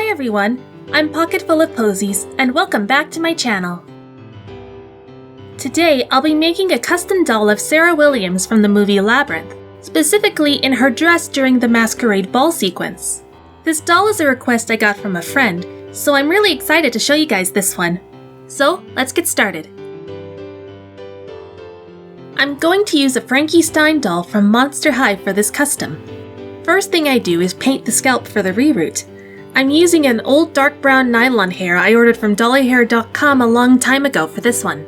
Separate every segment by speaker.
Speaker 1: Hi everyone, I'm Pocketful of Posies, and welcome back to my channel. Today, I'll be making a custom doll of Sarah Williams from the movie Labyrinth, specifically in her dress during the masquerade ball sequence. This doll is a request I got from a friend, so I'm really excited to show you guys this one. So, let's get started. I'm going to use a Frankenstein doll from Monster High for this custom. First thing I do is paint the scalp for the reroot. I'm using an old dark brown nylon hair I ordered from dollyhair.com a long time ago for this one.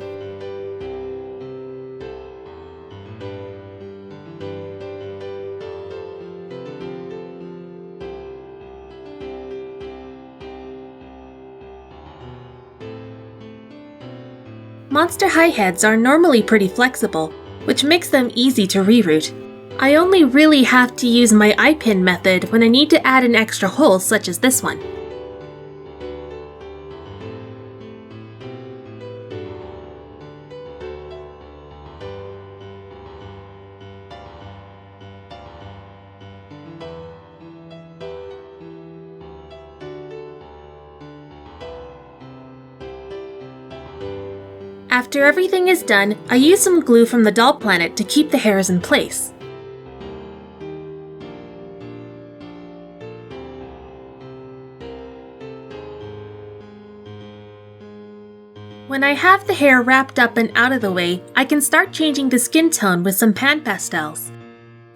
Speaker 1: Monster High heads are normally pretty flexible, which makes them easy to reroot. I only really have to use my eye pin method when I need to add an extra hole such as this one. After everything is done, I use some glue from the doll planet to keep the hairs in place. When I have the hair wrapped up and out of the way, I can start changing the skin tone with some pan pastels.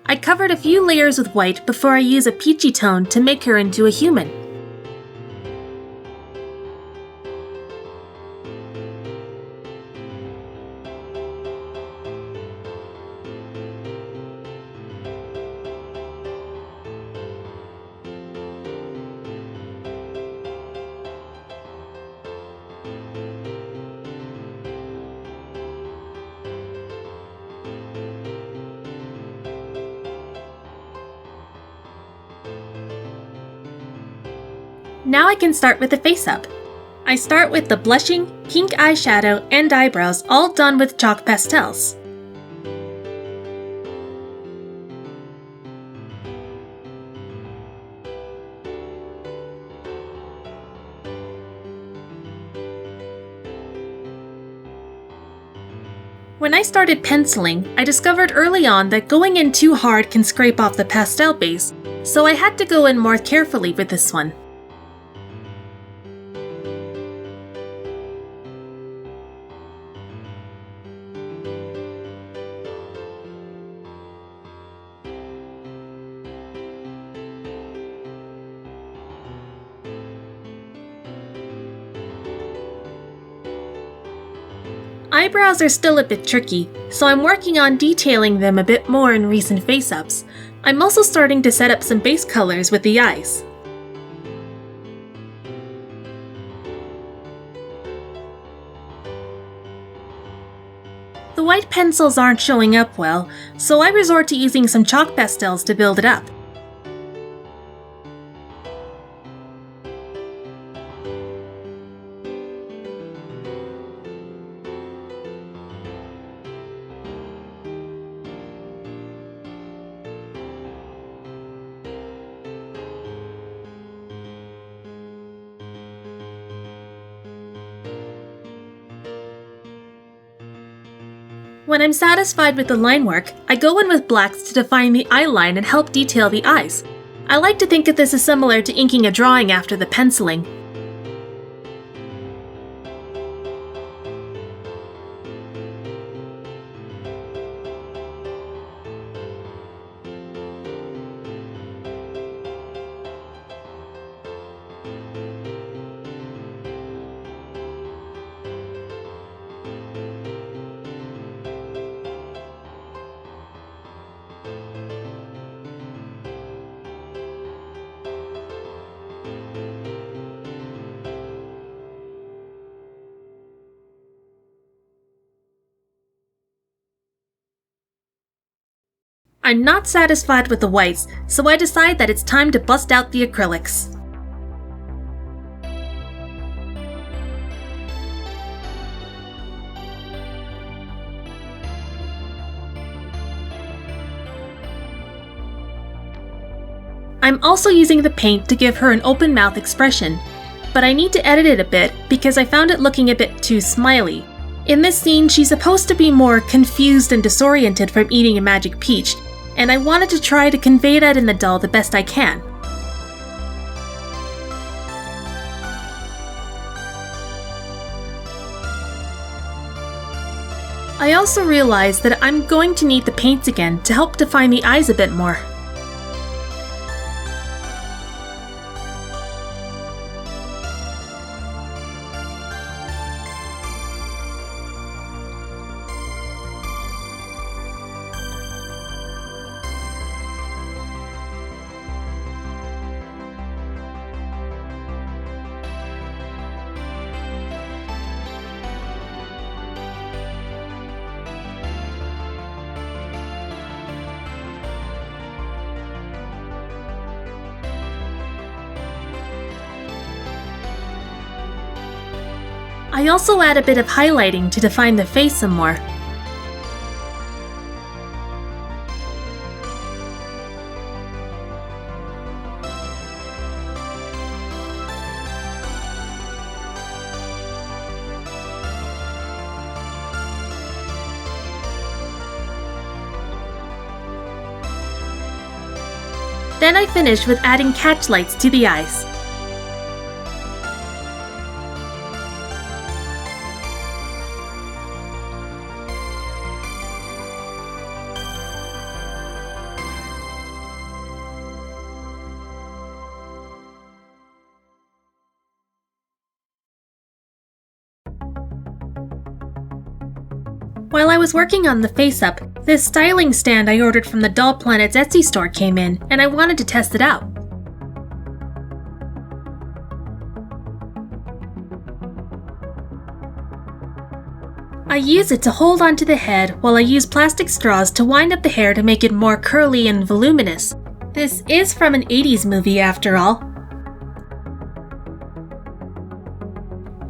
Speaker 1: I covered a few layers with white before I use a peachy tone to make her into a human. Now I can start with the face-up. I start with the blushing, pink eyeshadow, and eyebrows all done with chalk pastels. When I started penciling, I discovered early on that going in too hard can scrape off the pastel base, so I had to go in more carefully with this one. Eyebrows are still a bit tricky, so I'm working on detailing them a bit more in recent face-ups. I'm also starting to set up some base colors with the eyes. The white pencils aren't showing up well, so I resort to using some chalk pastels to build it up. When I'm satisfied with the line work, I go in with blacks to define the eye line and help detail the eyes. I like to think of this as similar to inking a drawing after the penciling. I'm not satisfied with the whites, so I decide that it's time to bust out the acrylics. I'm also using the paint to give her an open mouth expression, but I need to edit it a bit because I found it looking a bit too smiley. In this scene, she's supposed to be more confused and disoriented from eating a magic peach, and I wanted to try to convey that in the doll the best I can. I also realized that I'm going to need the paints again to help define the eyes a bit more. I also add a bit of highlighting to define the face some more. Then I finish with adding catch lights to the eyes. While I was working on the Faceup, this styling stand I ordered from the Doll Planet's Etsy store came in, and I wanted to test it out. I use it to hold onto the head while I use plastic straws to wind up the hair to make it more curly and voluminous. This is from an 80s movie after all.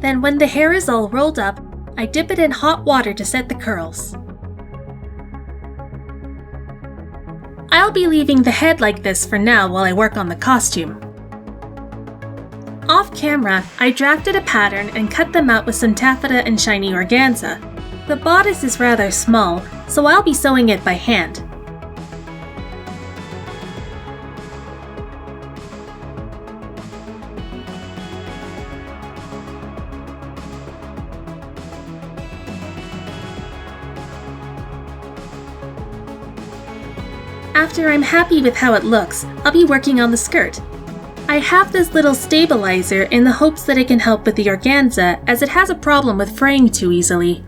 Speaker 1: Then when the hair is all rolled up, I dip it in hot water to set the curls. I'll be leaving the head like this for now while I work on the costume. Off camera, I drafted a pattern and cut them out with some taffeta and shiny organza. The bodice is rather small, so I'll be sewing it by hand. After I'm happy with how it looks, I'll be working on the skirt. I have this little stabilizer in the hopes that it can help with the organza, as it has a problem with fraying too easily.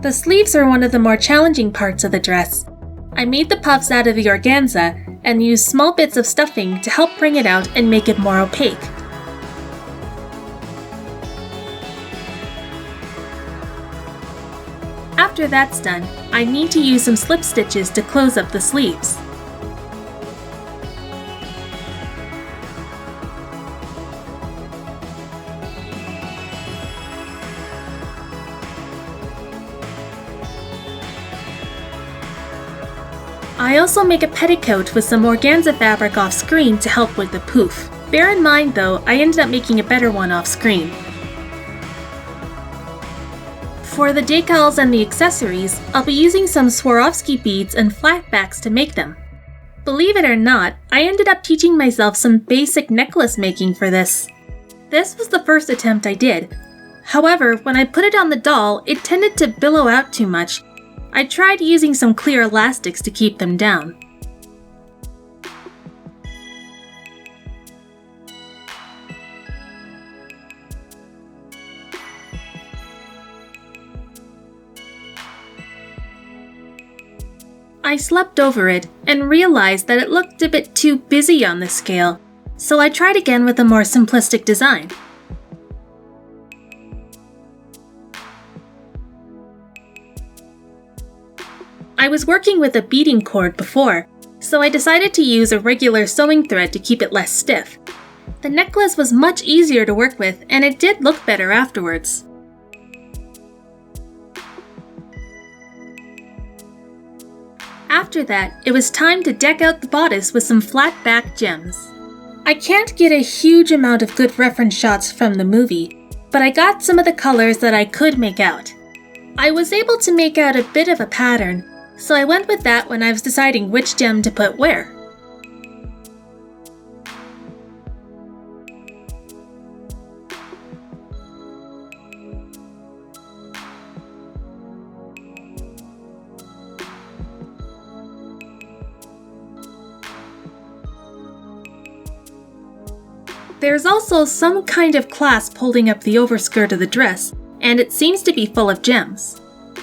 Speaker 1: The sleeves are one of the more challenging parts of the dress. I made the puffs out of the organza and used small bits of stuffing to help bring it out and make it more opaque. After that's done, I need to use some slip stitches to close up the sleeves. I also make a petticoat with some organza fabric off screen to help with the poof. Bear in mind though, I ended up making a better one off screen. For the decals and the accessories, I'll be using some Swarovski beads and flatbacks to make them. Believe it or not, I ended up teaching myself some basic necklace making for this. This was the first attempt I did. However, when I put it on the doll, it tended to billow out too much. I tried using some clear elastics to keep them down. I slept over it and realized that it looked a bit too busy on the scale, so I tried again with a more simplistic design. I was working with a beading cord before, so I decided to use a regular sewing thread to keep it less stiff. The necklace was much easier to work with, and it did look better afterwards. After that, it was time to deck out the bodice with some flat back gems. I can't get a huge amount of good reference shots from the movie, but I got some of the colors that I could make out. I was able to make out a bit of a pattern, so I went with that when I was deciding which gem to put where. There's also some kind of clasp holding up the overskirt of the dress, and it seems to be full of gems.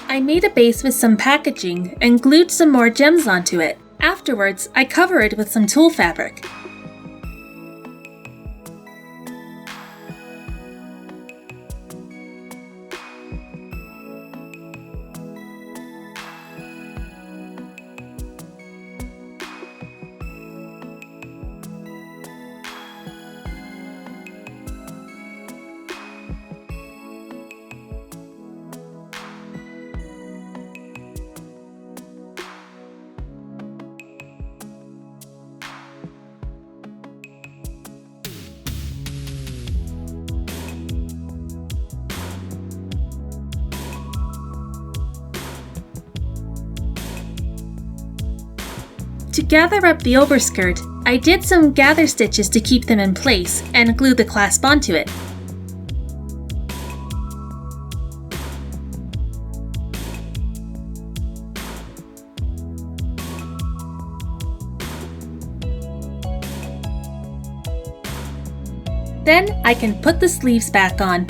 Speaker 1: I made a base with some packaging and glued some more gems onto it. Afterwards, I cover it with some tulle fabric. To gather up the overskirt, I did some gather stitches to keep them in place and glued the clasp onto it. Then I can put the sleeves back on.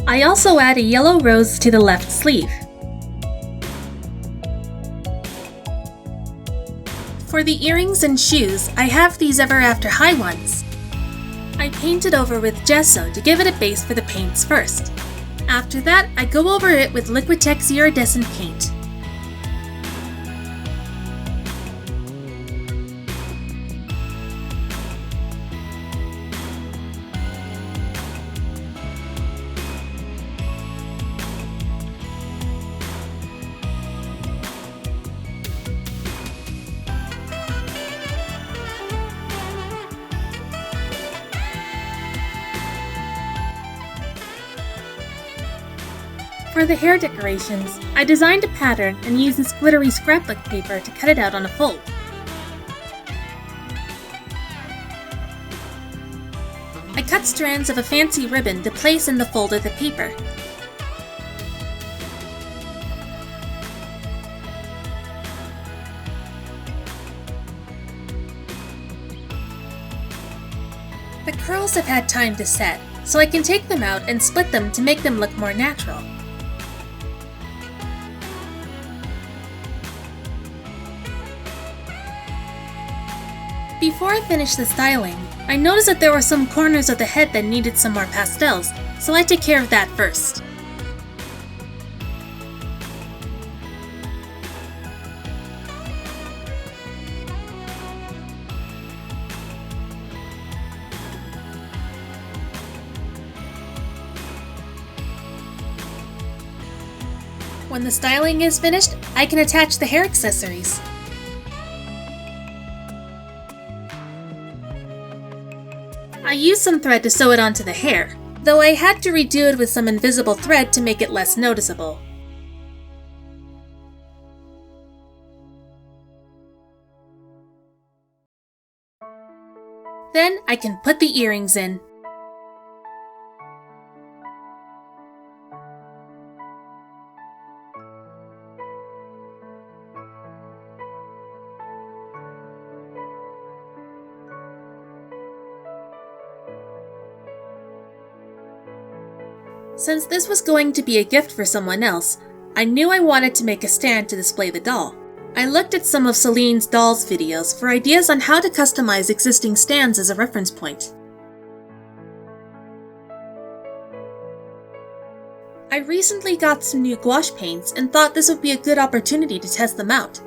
Speaker 1: I also add a yellow rose to the left sleeve. For the earrings and shoes, I have these Ever After High ones. I paint it over with gesso to give it a base for the paints first. After that, I go over it with Liquitex iridescent paint. For the hair decorations, I designed a pattern and used this glittery scrapbook paper to cut it out on a fold. I cut strands of a fancy ribbon to place in the fold of the paper. The curls have had time to set, so I can take them out and split them to make them look more natural. Before I finished the styling, I noticed that there were some corners of the head that needed some more pastels, so I took care of that first. When the styling is finished, I can attach the hair accessories. I used some thread to sew it onto the hair, though I had to redo it with some invisible thread to make it less noticeable. Then I can put the earrings in. Since this was going to be a gift for someone else, I knew I wanted to make a stand to display the doll. I looked at some of Celine's dolls videos for ideas on how to customize existing stands as a reference point. I recently got some new gouache paints and thought this would be a good opportunity to test them out.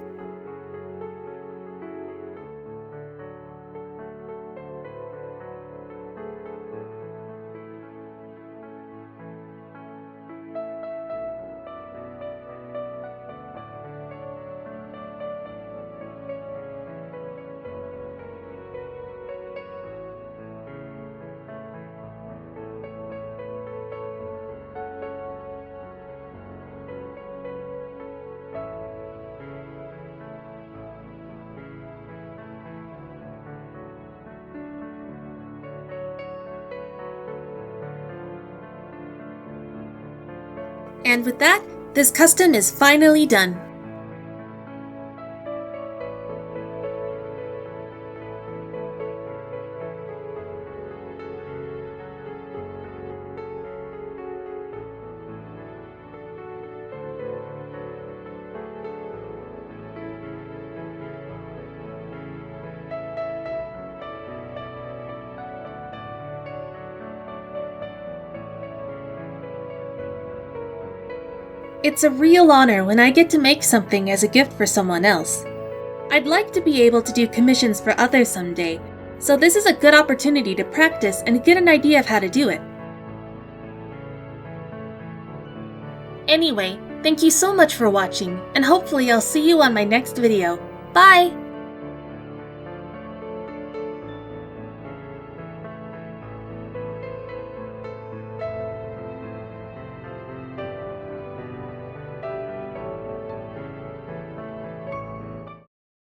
Speaker 1: And with that, this custom is finally done. It's a real honor when I get to make something as a gift for someone else. I'd like to be able to do commissions for others someday, so this is a good opportunity to practice and get an idea of how to do it. Anyway, thank you so much for watching, and hopefully I'll see you on my next video. Bye!